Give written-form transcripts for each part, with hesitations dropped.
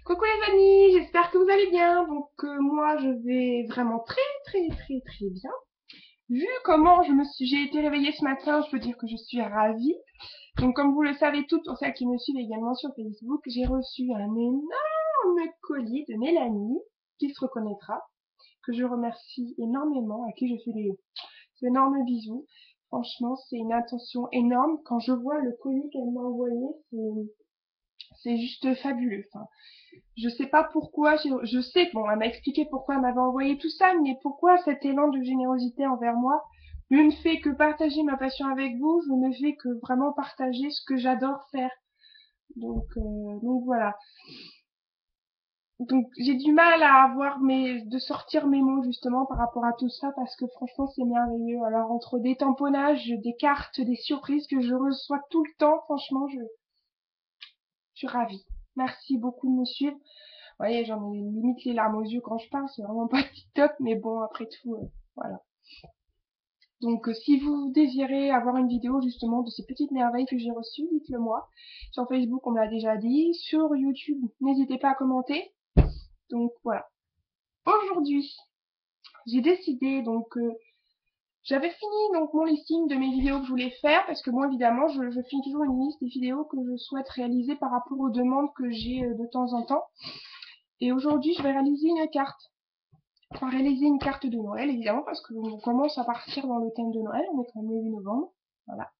Coucou les amis, j'espère que vous allez bien. Moi je vais vraiment très bien. Vu comment j'ai été réveillée ce matin, je peux dire que je suis ravie. Donc comme vous le savez toutes, pour celles qui me suivent également sur Facebook, j'ai reçu un énorme colis de Mélanie, qui se reconnaîtra, que je remercie énormément, à qui je fais des énormes bisous. Franchement, c'est une attention énorme. Quand je vois le colis qu'elle m'a envoyé, c'est juste fabuleux. Enfin, je sais pas pourquoi, je sais, bon, elle m'a expliqué pourquoi elle m'avait envoyé tout ça, mais pourquoi cet élan de générosité envers moi? Je ne fais que partager ma passion avec vous, je ne fais que vraiment partager ce que j'adore faire. Donc voilà. Donc j'ai du mal à de sortir mes mots justement par rapport à tout ça parce que franchement c'est merveilleux. Alors entre des tamponnages, des cartes, des surprises que je reçois tout le temps, franchement je suis ravie. Merci beaucoup de me suivre. Vous voyez, j'en ai limite les larmes aux yeux quand je parle, c'est vraiment pas TikTok, mais bon, après tout, voilà. Si vous désirez avoir une vidéo justement de ces petites merveilles que j'ai reçues, dites-le moi. Sur Facebook, on me l'a déjà dit. Sur YouTube, n'hésitez pas à commenter. Donc voilà. Aujourd'hui, j'ai décidé j'avais fini donc mon listing de mes vidéos que je voulais faire parce que moi évidemment je finis toujours une liste des vidéos que je souhaite réaliser par rapport aux demandes que j'ai de temps en temps. Et aujourd'hui, je vais réaliser une carte. Enfin, réaliser une carte de Noël, évidemment, parce qu'on commence à partir dans le thème de Noël, on est quand même le 8 novembre, voilà.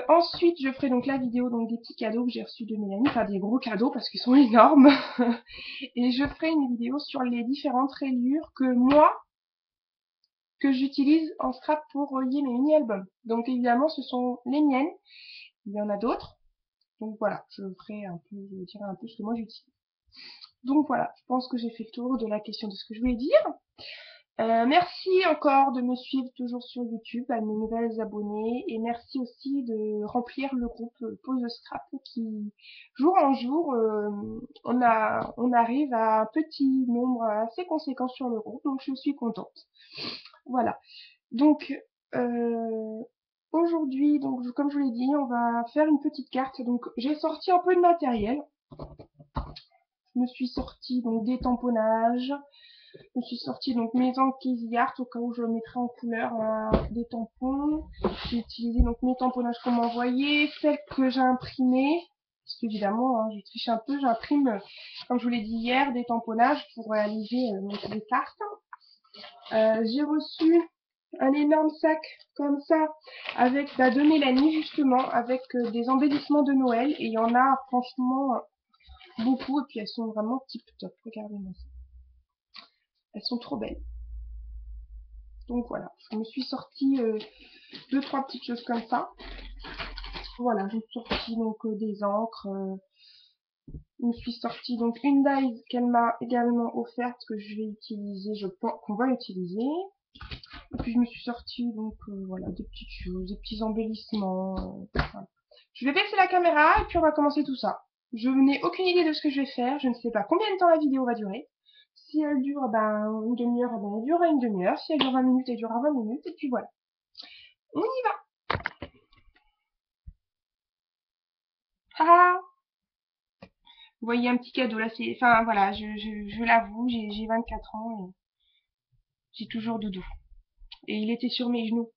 Ensuite, je ferai donc la vidéo donc des petits cadeaux que j'ai reçus de Mélanie, enfin des gros cadeaux parce qu'ils sont énormes. Et je ferai une vidéo sur les différentes rayures que j'utilise en scrap pour relier mes mini-albums. Donc évidemment, ce sont les miennes, il y en a d'autres. Donc voilà, je dirai un peu ce que moi j'utilise. Donc voilà, je pense que j'ai fait le tour de la question de ce que je voulais dire. Merci encore de me suivre toujours sur YouTube, à mes nouvelles abonnés, et merci aussi de remplir le groupe Pause Scrap qui, jour en jour, on arrive à un petit nombre assez conséquent sur le groupe, donc je suis contente. Voilà. Donc, euh, aujourd'hui, comme je vous l'ai dit, on va faire une petite carte. Donc, j'ai sorti un peu de matériel. Je me suis sorti donc des tamponnages. Je me suis sorti donc mes encres art au cas où je mettrai en couleur des tampons. J'ai utilisé donc mes tamponnages qu'on m'a envoyés, celles que j'ai imprimées. Parce qu'évidemment, hein, je triche un peu, j'imprime, comme je vous l'ai dit hier, des tamponnages pour réaliser des cartes. J'ai reçu un énorme sac comme ça avec de Mélanie justement, avec des embellissements de Noël. Et il y en a franchement beaucoup et puis elles sont vraiment tip top. Regardez-moi ça. Elles sont trop belles. Donc voilà, je me suis sorti deux trois petites choses comme ça. Voilà, je me suis sorti des encres. Je me suis sorti donc une dies qu'elle m'a également offerte que je vais utiliser, je pense qu'on va utiliser. Et puis je me suis sorti voilà des petites choses, des petits embellissements. Voilà. Je vais baisser la caméra et puis on va commencer tout ça. Je n'ai aucune idée de ce que je vais faire, je ne sais pas combien de temps la vidéo va durer. Si elle dure une demi-heure, elle durera une demi-heure. Si elle dure 20 minutes, elle durera 20 minutes. Et puis voilà. On y va. Ah, vous voyez un petit cadeau là, enfin voilà, je l'avoue, j'ai 24 ans et j'ai toujours doudou. Et il était sur mes genoux.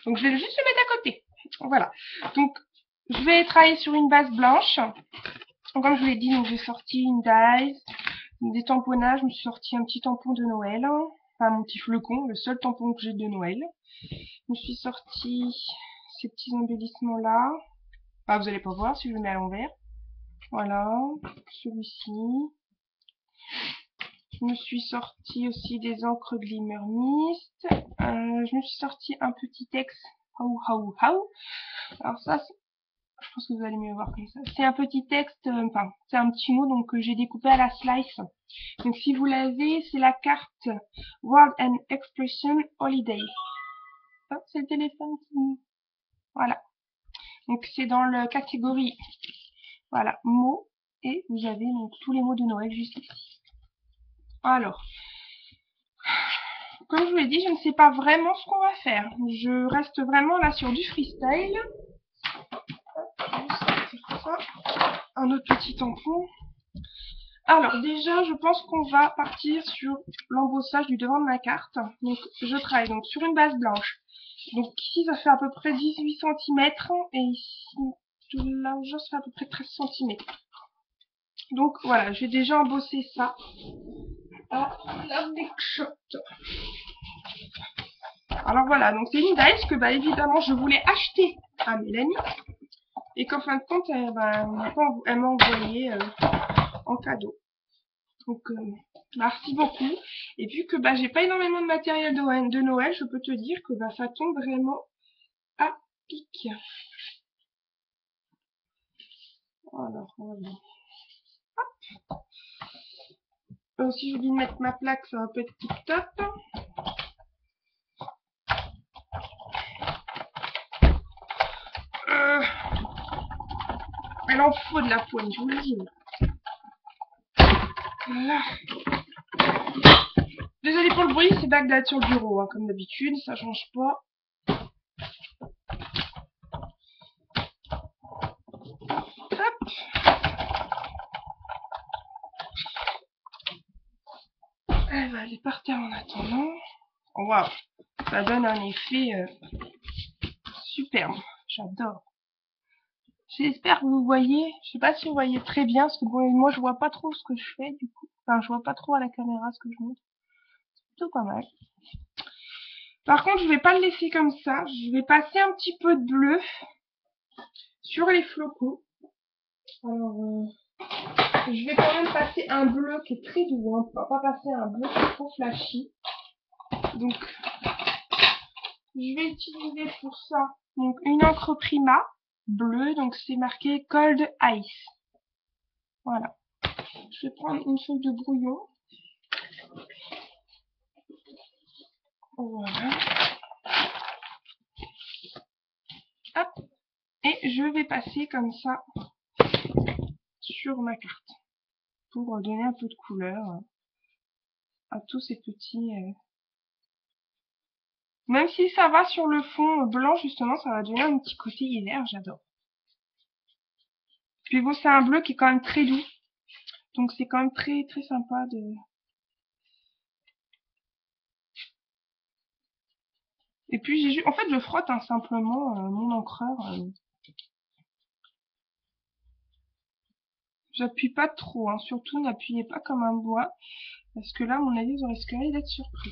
Donc je vais juste le mettre à côté. Voilà. Donc je vais travailler sur une base blanche. Donc, comme je vous l'ai dit, donc j'ai sorti une dies, des tamponnages, je me suis sorti un petit tampon de Noël. Enfin mon petit flocon, le seul tampon que j'ai de Noël. Je me suis sorti ces petits embellissements là. Ah, vous allez pas voir si je le mets à l'envers. Voilà, celui-ci. Je me suis sorti aussi des encres Glimmer Mist. Je me suis sorti un petit texte. How, how, how. Alors ça, je pense que vous allez mieux voir comme ça. C'est un petit texte, enfin, c'est un petit mot donc que j'ai découpé à la slice. Donc si vous l'avez, c'est la carte Word and Expression Holiday. Oh, c'est le téléphone qui... Voilà. Donc c'est dans la catégorie, voilà, mots. Et vous avez donc tous les mots de Noël juste ici. Alors, comme je vous l'ai dit, je ne sais pas vraiment ce qu'on va faire. Je reste vraiment là sur du freestyle. Un autre petit tampon. Alors déjà, je pense qu'on va partir sur l'embossage du devant de ma carte. Donc je travaille donc sur une base blanche. Donc ici, ça fait à peu près 18 cm et ici, de largeur, ça fait à peu près 13 cm. Donc voilà, j'ai déjà embossé ça à la Big Shot. Alors voilà, donc c'est une dice que bah évidemment je voulais acheter à Mélanie et qu'en fin de compte elle m'a envoyé en cadeau. Donc merci beaucoup. Et vu que bah j'ai pas énormément de matériel de Noël, je peux te dire que bah ça tombe vraiment à pic. Alors voilà. Aussi j'ai oublié de mettre ma plaque, ça va peut être tip top. Elle en faut de la poigne, je vous le dis. Voilà. Désolé pour le bruit, c'est Bagdad sur le bureau, hein, comme d'habitude, ça change pas. Hop. Elle va aller par terre en attendant. Oh, waouh, ça donne un effet superbe, j'adore. J'espère que vous voyez, je sais pas si vous voyez très bien, parce que bon, moi je vois pas trop ce que je fais du coup. Enfin, je vois pas trop à la caméra ce que je montre. C'est plutôt pas mal. Par contre, je vais pas le laisser comme ça. Je vais passer un petit peu de bleu sur les flocons. Alors, je vais quand même passer un bleu qui est très doux. Hein. On va pas passer un bleu qui est trop flashy. Donc, je vais utiliser pour ça donc une encre Prima bleue. Donc, c'est marqué Cold Ice. Voilà. Je vais prendre une feuille de brouillon. Voilà. Hop. Et je vais passer comme ça sur ma carte pour donner un peu de couleur à tous ces petits... Même si ça va sur le fond blanc, justement, ça va donner un petit côté hiver, j'adore. Puis bon, c'est un bleu qui est quand même très doux. Donc c'est quand même très très sympa de... Et puis en fait je frotte hein, simplement mon encreur. J'appuie pas trop, hein. Surtout n'appuyez pas comme un bois. Parce que là, à mon avis, vous risqueriez d'être surpris.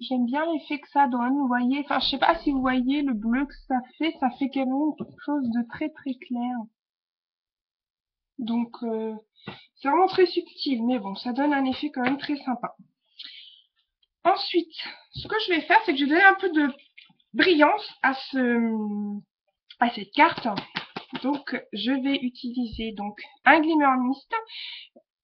J'aime bien l'effet que ça donne, vous voyez. Enfin, je sais pas si vous voyez le bleu que ça fait quand même quelque chose de très très clair. Donc, c'est vraiment très subtil, mais bon, ça donne un effet quand même très sympa. Ensuite, ce que je vais faire, c'est que je vais donner un peu de brillance à cette carte. Donc, je vais utiliser donc un Glimmer Mist,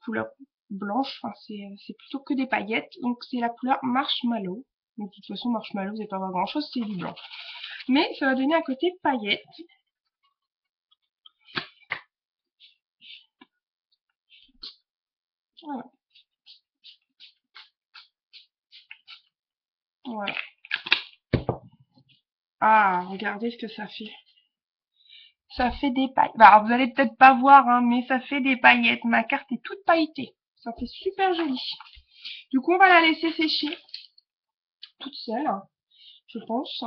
couleur blanche, enfin c'est plutôt que des paillettes, donc c'est la couleur Marshmallow. Donc, de toute façon, Marshmallow, vous n'allez pas voir grand chose, c'est du blanc. Mais ça va donner un côté paillette. Voilà. Voilà. Ah, regardez ce que ça fait. Ça fait des paillettes. Bah, vous allez peut-être pas voir, hein, mais ça fait des paillettes. Ma carte est toute pailletée. Ça fait super joli. Du coup, on va la laisser sécher toute seule, hein, je pense.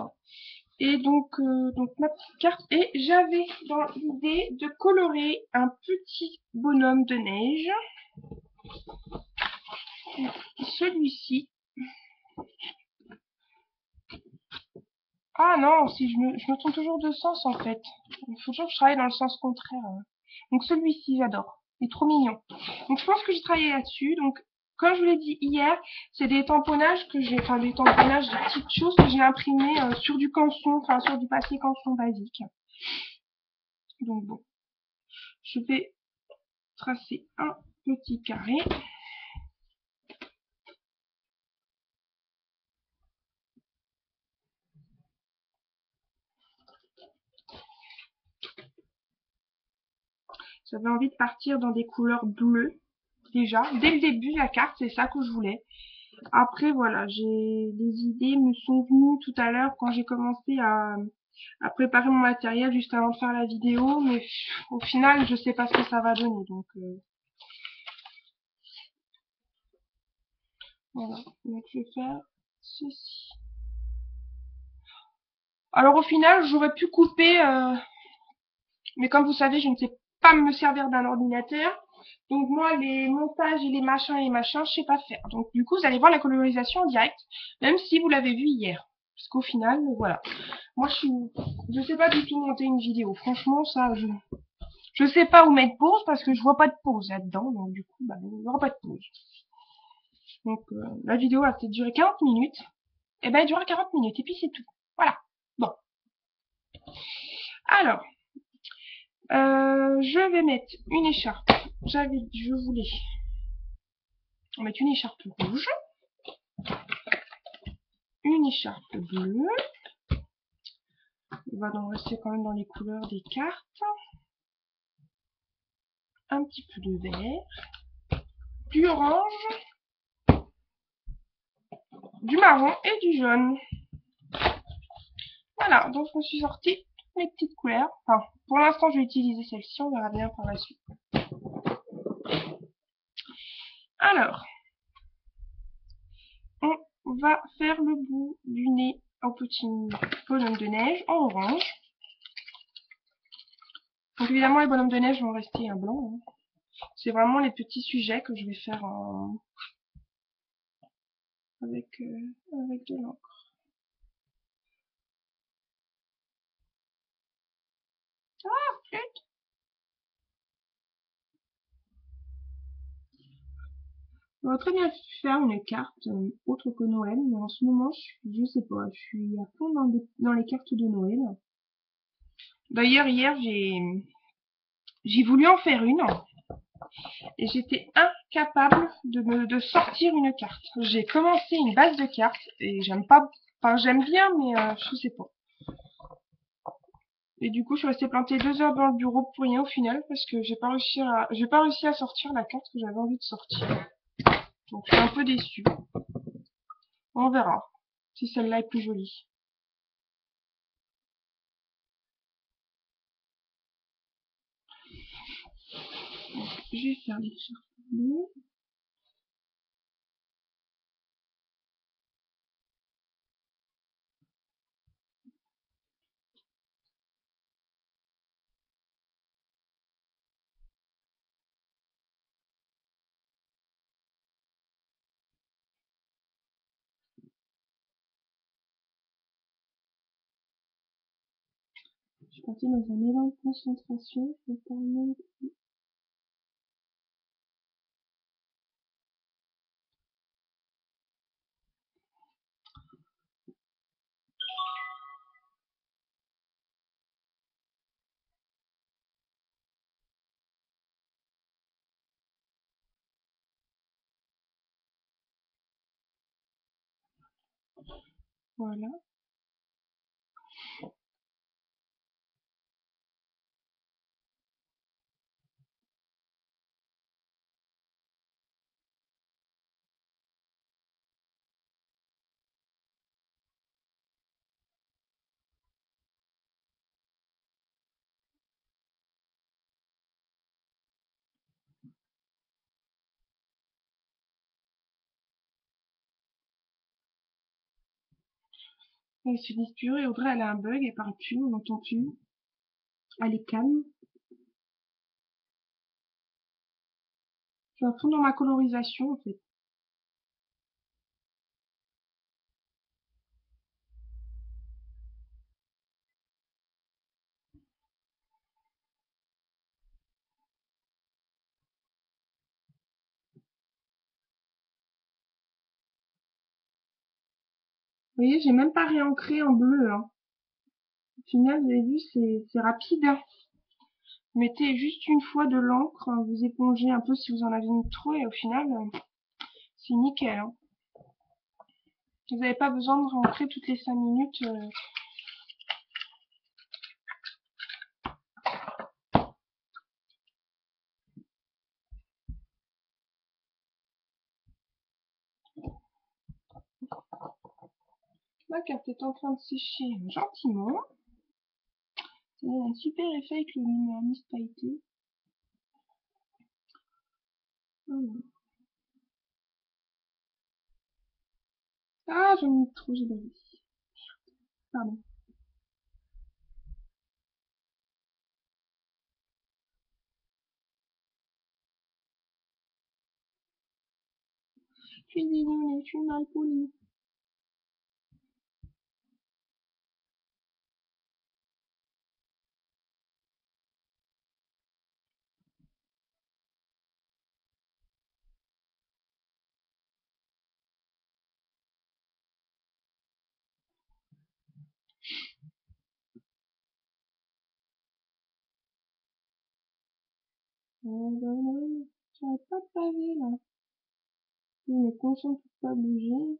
Et donc ma petite carte. Et j'avais dans l'idée de colorer un petit bonhomme de neige. Celui-ci. Ah non, si je me trompe toujours de sens en fait. Il faut toujours que je travaille dans le sens contraire. Donc celui-ci, j'adore. Il est trop mignon. Donc je pense que j'ai travaillé là-dessus. Donc comme je vous l'ai dit hier, c'est des tamponnages que j'ai, enfin des tamponnages de petites choses que j'ai imprimées sur du canson, enfin sur du papier canson basique. Donc bon, je vais tracer un petit carré. J'avais envie de partir dans des couleurs bleues, déjà. Dès le début de la carte, c'est ça que je voulais. Après, voilà, les idées me sont venues tout à l'heure quand j'ai commencé à préparer mon matériel juste avant de faire la vidéo, mais au final, je sais pas ce que ça va donner, donc voilà. Donc je vais faire ceci. Alors au final, j'aurais pu couper, mais comme vous savez, je ne sais pas me servir d'un ordinateur. Donc moi, les montages et les machins, je sais pas faire. Donc du coup, vous allez voir la colorisation en direct, même si vous l'avez vu hier. Parce qu'au final, voilà. Moi, je sais pas du tout monter une vidéo. Franchement, ça, je sais pas où mettre pause parce que je vois pas de pause là-dedans. Donc du coup, bah, il n'y aura pas de pause. Donc la vidéo va peut-être durer 40 minutes. Et ben, elle durera 40 minutes. Et puis c'est tout. Voilà. Bon. Alors, je vais mettre une écharpe. Je voulais mettre une écharpe rouge, une écharpe bleue. On va en rester quand même dans les couleurs des cartes. Un petit peu de vert, du orange, du marron et du jaune. Voilà, donc je me suis sorti toutes mes petites couleurs. Enfin, pour l'instant, je vais utiliser celle-ci, on verra bien par la suite. Alors, on va faire le bout du nez en petit bonhomme de neige en orange. Donc évidemment, les bonhommes de neige vont rester en blanc. Hein. C'est vraiment les petits sujets que je vais faire avec de l'encre. Ah, flûte! On va très bien faire une carte autre que Noël, mais en ce moment, je sais pas, je suis à fond dans les cartes de Noël. D'ailleurs, hier, j'ai voulu en faire une et j'étais incapable de sortir une carte. J'ai commencé une base de cartes et j'aime pas, enfin j'aime bien, mais je sais pas. Et du coup, je suis restée plantée 2 heures dans le bureau pour rien au final parce que j'ai pas réussi à sortir la carte que j'avais envie de sortir. Donc je suis un peu déçue. On verra si celle-là est plus jolie. Donc, je vais faire les charpes bleues. Je suis partie dans un élan de concentration. Je vais faire une... Voilà. Elle se dit purée, Audrey, elle a un bug, elle parle plus, on n'entend plus. Elle est calme. Je suis à fond dans ma colorisation, en fait. Vous voyez, j'ai même pas réancré en bleu, hein. Au final, vous avez vu, c'est rapide, hein. Vous mettez juste une fois de l'encre, hein, vous épongez un peu si vous en avez mis trop, et au final, c'est nickel, hein. Vous n'avez pas besoin de réancrer toutes les 5 minutes. Ma carte est en train de sécher gentiment. Ça donne un super effet avec le minimis pailleté. Ah, j'en ai mis trop, j'ai bavé. Pardon. Je suis désolée, je suis mal polie. Oh, bah oui, j'arrête pas de baver là. Je me concentre pour pas bouger.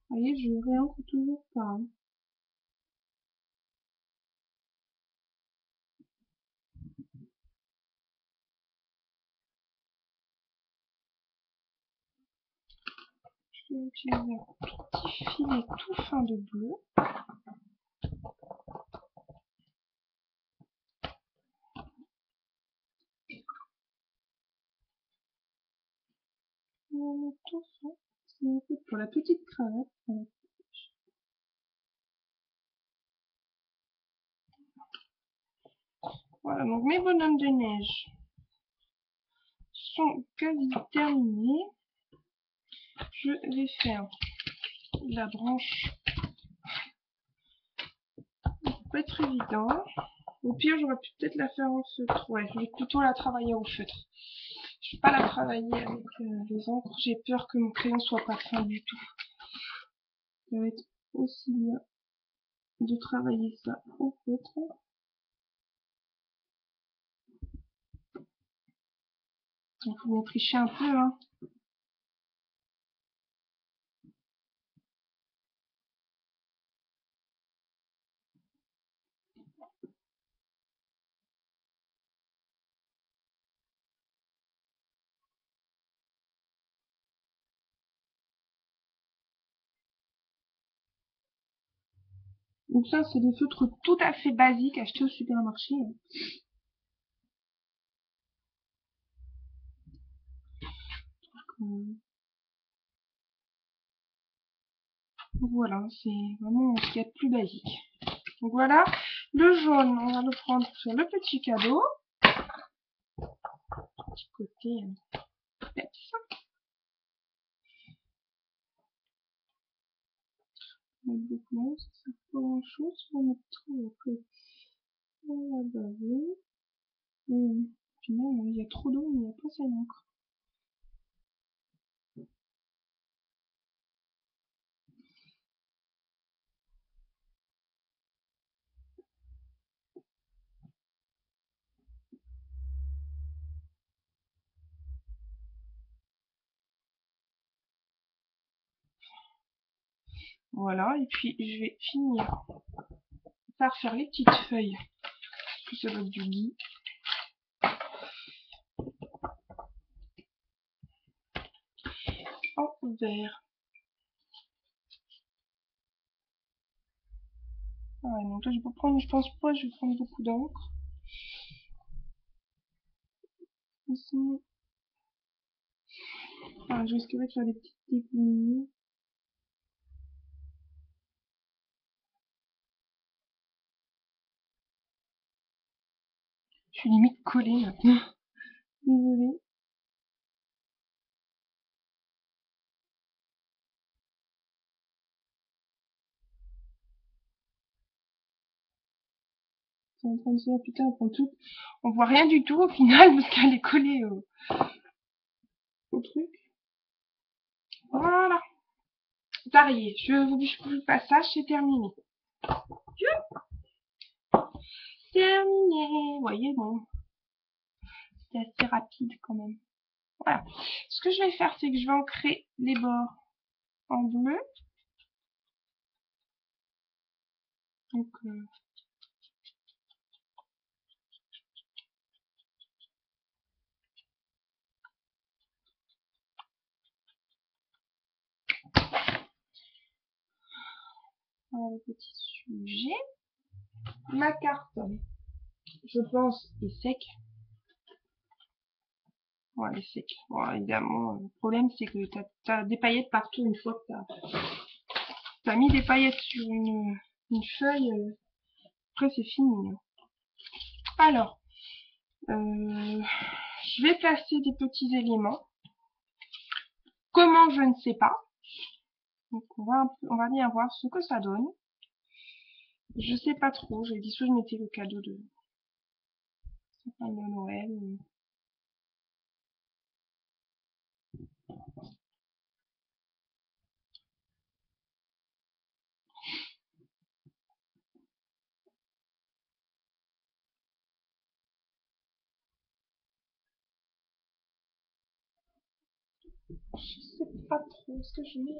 Vous voyez, je réentre toujours pas. Hein. Je vais utiliser un petit filet tout fin de bleu. On met tout fin. C'est en fait pour la petite cravate. Voilà, donc mes bonhommes de neige sont quasi terminés. Je vais faire la branche. Ça va pas être évident. Au pire, j'aurais pu peut-être la faire en feutre. Ouais, je vais plutôt la travailler au feutre. Je vais pas la travailler avec les encres. J'ai peur que mon crayon soit pas fin du tout. Ça va être aussi bien de travailler ça au feutre. Il faut bien tricher un peu, hein. Donc ça, c'est des feutres tout à fait basiques achetés au supermarché. Donc voilà, c'est vraiment ce qu'il y a de plus basique. Donc voilà, le jaune, on va le prendre sur le petit cadeau. Petit côté peps. On va mettre beaucoup, ça sert pas grand chose, on va mettre trop après. On va baver. Finalement, il y a trop d'eau, mais il n'y a pas assez d'encre. Voilà, et puis je vais finir par faire les petites feuilles. Parce que ça va être du lit. En vert. Ouais, donc là je vais prendre, je pense pas, je vais prendre beaucoup d'encre. Ici, je risquerais de faire des petites déclinaisons. Je suis limite collée maintenant. Désolée. C'est en train de se dire, putain, on prend tout. On voit rien du tout au final parce qu'elle est collée. au truc. Voilà. Varié. Je vous bouge plus le passage, c'est terminé. Terminé. Vous voyez, bon. C'est assez rapide quand même. Voilà. Ce que je vais faire, c'est que je vais ancrer les bords en bleu. Donc, voilà le petit sujet. Ma carte, je pense, est sec. Ouais, elle est sec. Bon, évidemment, le problème, c'est que t'as des paillettes partout une fois que t'as mis des paillettes sur une feuille. Après, c'est fini. Alors, je vais placer des petits éléments. Comment, je ne sais pas. Donc, on va bien voir ce que ça donne. Je sais pas trop. J'ai dit soit je mettais le cadeau de Noël. Je sais pas trop ce que je mets.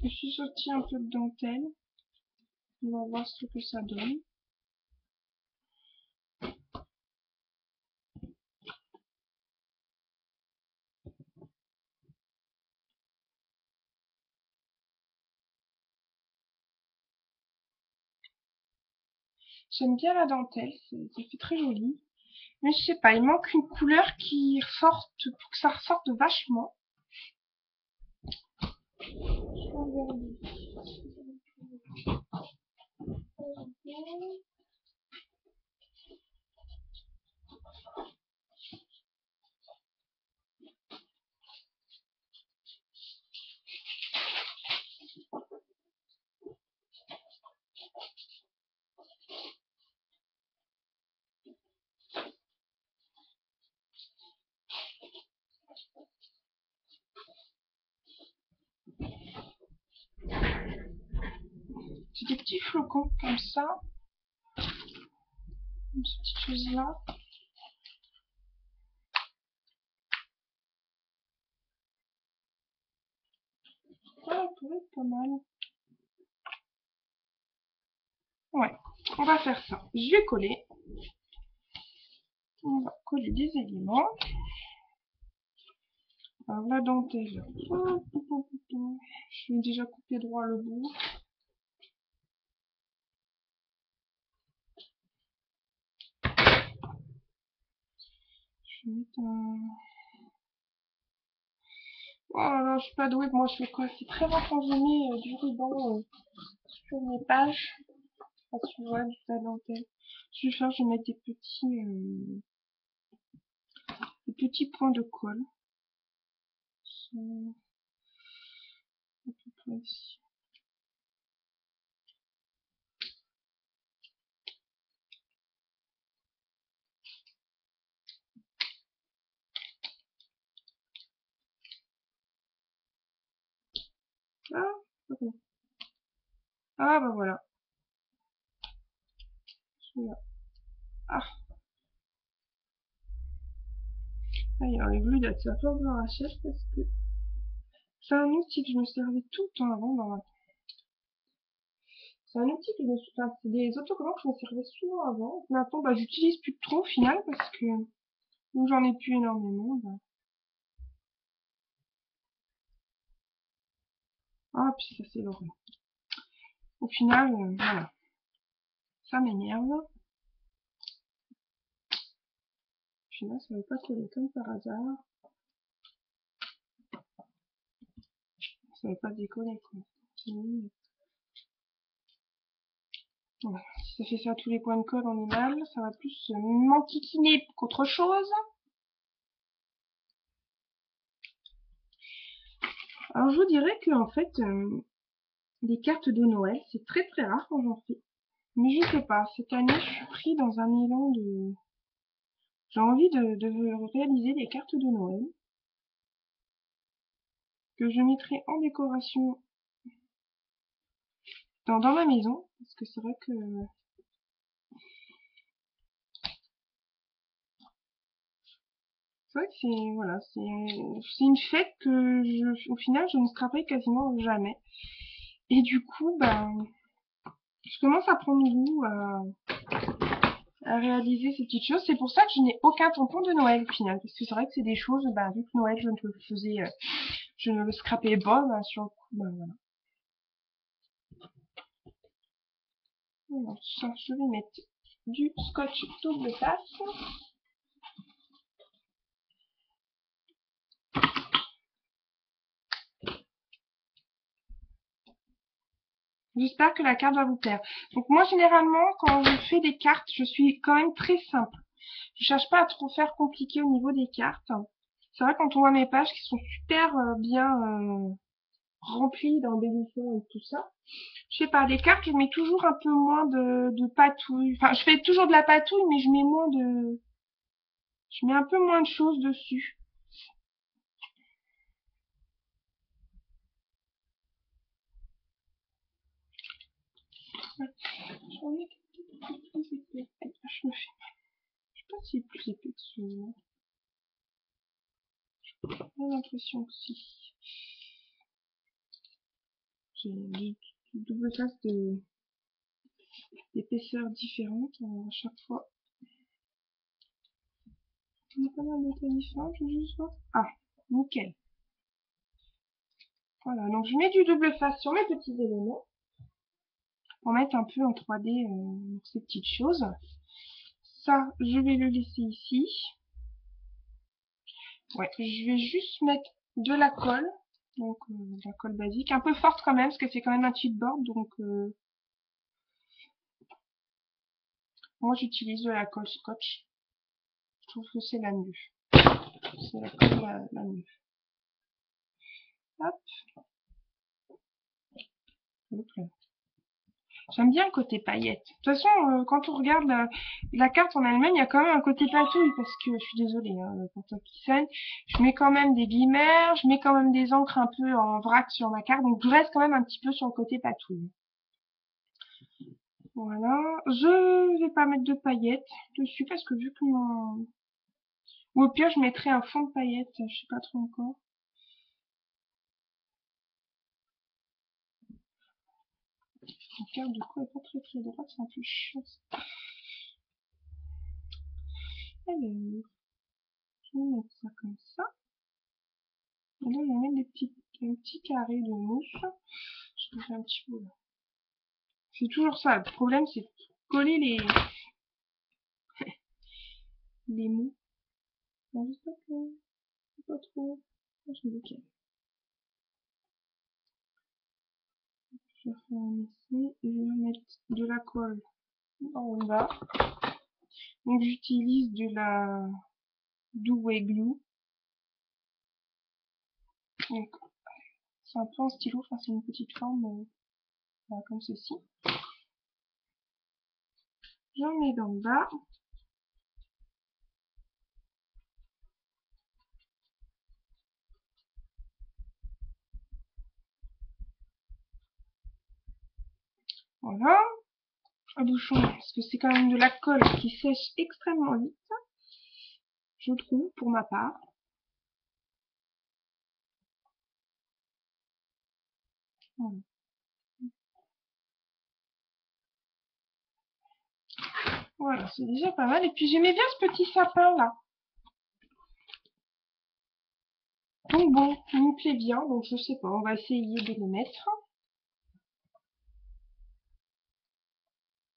Je suis sorti un peu de dentelle. On va voir ce que ça donne. J'aime bien la dentelle, ça fait très joli. Mais je sais pas, il manque une couleur qui ressorte, pour que ça ressorte vachement. J'ai des petits flocons comme ça. Une petite chose là. Ça pourrait être pas mal. Ouais, on va faire ça. Je vais coller. On va coller des éléments. Alors la dentelle. Je vais déjà couper droit le bout. Je vais mettre un... Oh là là, je suis pas douée. Moi, je fais quoi? C'est très rare quand je mets du ruban sur mes pages. Enfin, tu vois, de la dentelle. Je vais faire, je vais mettre des petits points de colle. À peu près ici. Ah, ok. Ah, bah voilà. Celui-là. Ah, alors les glues datent, ça va falloir que je le rachète parce que c'est un outil que je me servais tout le temps avant dans ma... C'est un outil que je me suis... Enfin, c'est des autocollants que je me servais souvent avant. Maintenant, bah, j'utilise plus trop au final parce que où j'en ai plus énormément. Bah... Ah, puis ça c'est l'horreur. Au final, voilà. Ça m'énerve. Puis là, ça va pas coller comme par hasard. Ça va pas décoller, quoi. Voilà. Si ça fait ça à tous les points de colle, on est mal. Ça va plus m'enquiquiner qu'autre chose. Alors je vous dirais que en fait, les cartes de Noël, c'est très très rare quand j'en fais. Mais je sais pas, cette année je suis pris dans un élan de... J'ai envie de réaliser des cartes de Noël que je mettrai en décoration dans ma maison. Parce que c'est vrai que c'est voilà, c'est une fête que au final je ne scraperai quasiment jamais. Et du coup, ben, je commence à prendre goût à réaliser ces petites choses. C'est pour ça que je n'ai aucun tampon de Noël au final. Parce que c'est vrai que c'est des choses, ben, vu que Noël je ne le faisais, je ne le scrapais pas, ben, sur le coup, ben voilà. Alors, ça, je vais mettre du scotch double face. J'espère que la carte va vous plaire. Donc moi, généralement, quand je fais des cartes, je suis quand même très simple. Je cherche pas à trop faire compliqué au niveau des cartes. C'est vrai quand on voit mes pages qui sont super bien remplies d'embellissants et tout ça. Je sais pas, les cartes, je mets toujours un peu moins de patouille. Enfin, je fais toujours de la patouille, mais je mets moins de... Je mets un peu moins de choses dessus. J'en ai plus épais. Je me fais... Je sais pas si c'est plus épais que celui-là. J'ai l'impression que si. J'ai du double face d'épaisseurs différentes à chaque fois. On a pas mal de tailles différentes, je vais juste voir. Ah, nickel. Voilà, donc je mets du double face sur mes petits éléments pour mettre un peu en 3D ces petites choses. Ça, je vais le laisser ici. Ouais, je vais juste mettre de la colle, donc de la colle basique, un peu forte quand même, parce que c'est quand même un chipboard, donc moi j'utilise de la colle scotch. Je trouve que c'est la mieux. C'est la colle la mieux. Hop. Donc, j'aime bien le côté paillette. De toute façon, quand on regarde la carte en elle-même, il y a quand même un côté patouille, parce que je suis désolée hein, pour toi qui saigne. Je mets quand même des guillemets, je mets quand même des encres un peu en vrac sur ma carte, donc je reste quand même un petit peu sur le côté patouille. Voilà, je vais pas mettre de paillettes dessus parce que vu que mon... Ou au pire, je mettrai un fond de paillettes, je sais pas trop encore. La carte du coup est pas très très droite, c'est un peu chiant. Alors, je vais mettre ça comme ça. Et là, je vais mettre des petits carrés de mousse. Je vais faire un petit peu là. C'est toujours ça, le problème c'est de coller les mots. Alors, j'espère que c'est pas trop... Ah, je vais bloquer. Je vais faire un essai et je vais mettre de la colle en bas. Donc j'utilise de la Douai Glue. Donc c'est un peu en stylo, enfin c'est une petite forme voilà, comme ceci. J'en mets dans le bas. Voilà. Un bouchon, parce que c'est quand même de la colle qui sèche extrêmement vite, je trouve, pour ma part. Voilà, voilà c'est déjà pas mal. Et puis j'aimais bien ce petit sapin là. Donc bon, il me plaît bien, donc je sais pas, on va essayer de le mettre.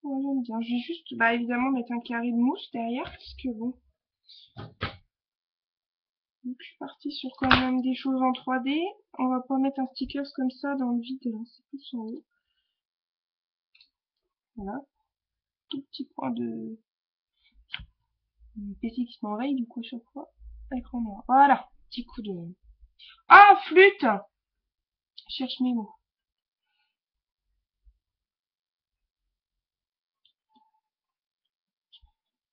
Ouais, j'aime bien. Je vais juste, bah évidemment, mettre un carré de mousse derrière, parce que bon, vu que je suis partie sur quand même des choses en 3D, on va pas mettre un sticker comme ça dans le vide, c'est plus en haut. Voilà, tout petit point de PC qui se m'enraye du coup à chaque fois. Écran noir. Voilà, petit coup de... Ah, flûte! Je cherche mes mots.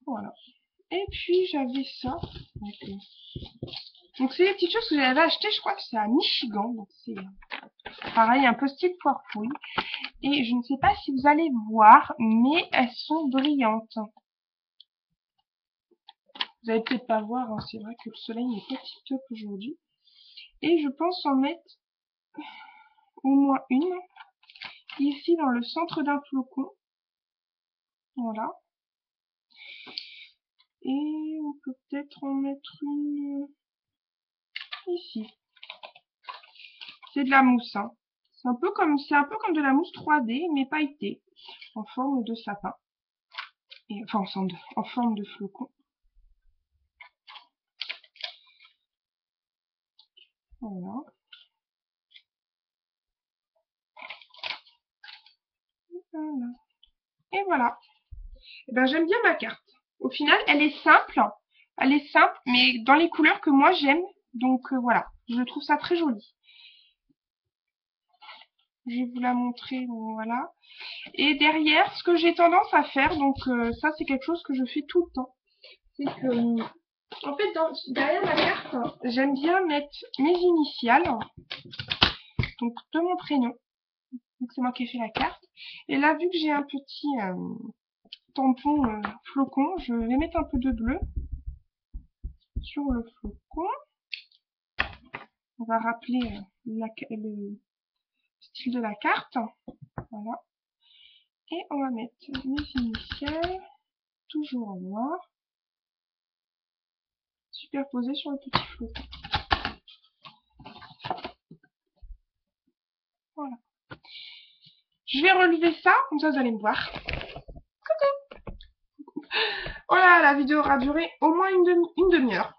Voilà. Et puis j'avais ça. Donc c'est les petites choses que j'avais achetées, je crois que c'est à Michigan. Donc c'est pareil, un peu style poire fouille. Et je ne sais pas si vous allez voir, mais elles sont brillantes. Vous allez peut-être pas voir, hein, c'est vrai que le soleil n'est pas tip top aujourd'hui. Et je pense en mettre au moins une ici dans le centre d'un flocon. Voilà. Et on peut peut-être en mettre une ici. C'est de la mousse, hein. C'est un peu comme de la mousse 3D, mais pailletée, en forme de sapin. Et, enfin, en forme de flocon. Voilà. Voilà. Et voilà. Et ben, j'aime bien ma carte. Au final, elle est simple. Elle est simple, mais dans les couleurs que moi j'aime. Donc voilà, je trouve ça très joli. Je vais vous la montrer, bon, voilà. Et derrière, ce que j'ai tendance à faire, donc ça c'est quelque chose que je fais tout le temps, c'est que, en fait, derrière ma carte, j'aime bien mettre mes initiales, donc de mon prénom, donc c'est moi qui ai fait la carte. Et là, vu que j'ai un petit tampon flocon, je vais mettre un peu de bleu sur le flocon. On va rappeler le style de la carte. Voilà. Et on va mettre mes initiales, toujours en noir, superposées sur le petit flocon. Voilà. Je vais relever ça, comme ça vous allez me voir. Oh là, la vidéo aura duré au moins une demi-heure.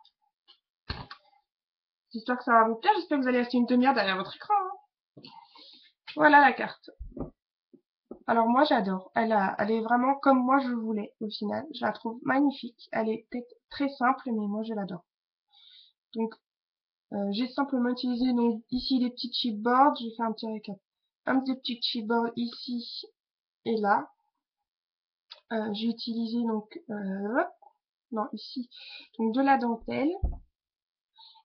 J'espère que ça va vous plaire, j'espère que vous allez rester une demi-heure derrière votre écran. Hein. Voilà la carte. Alors moi j'adore, elle est vraiment comme moi je voulais au final. Je la trouve magnifique, elle est peut-être très simple mais moi je l'adore. Donc j'ai simplement utilisé donc ici les petits chipboards, je vais faire un petit récap. Un petit chipboard ici et là. J'ai utilisé donc non ici donc de la dentelle.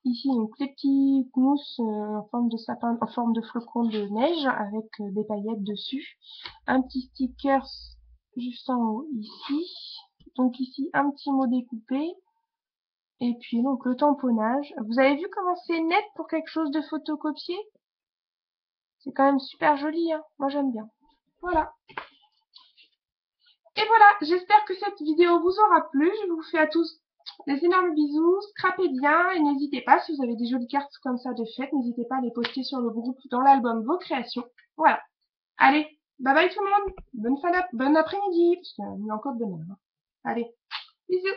Ici donc les petites mousses en forme de sapin, en forme de flocon de neige avec des paillettes dessus. Un petit sticker juste en haut ici. Donc ici un petit mot découpé. Et puis donc le tamponnage. Vous avez vu comment c'est net pour quelque chose de photocopié? C'est quand même super joli, hein. Moi j'aime bien. Voilà. Et voilà, j'espère que cette vidéo vous aura plu. Je vous fais à tous des énormes bisous. Scrapez bien et n'hésitez pas, si vous avez des jolies cartes comme ça de fête, n'hésitez pas à les poster sur le groupe dans l'album Vos Créations. Voilà. Allez, bye bye tout le monde. Bon après-midi, parce qu'il y a encore de bonne heure. Allez, bisous.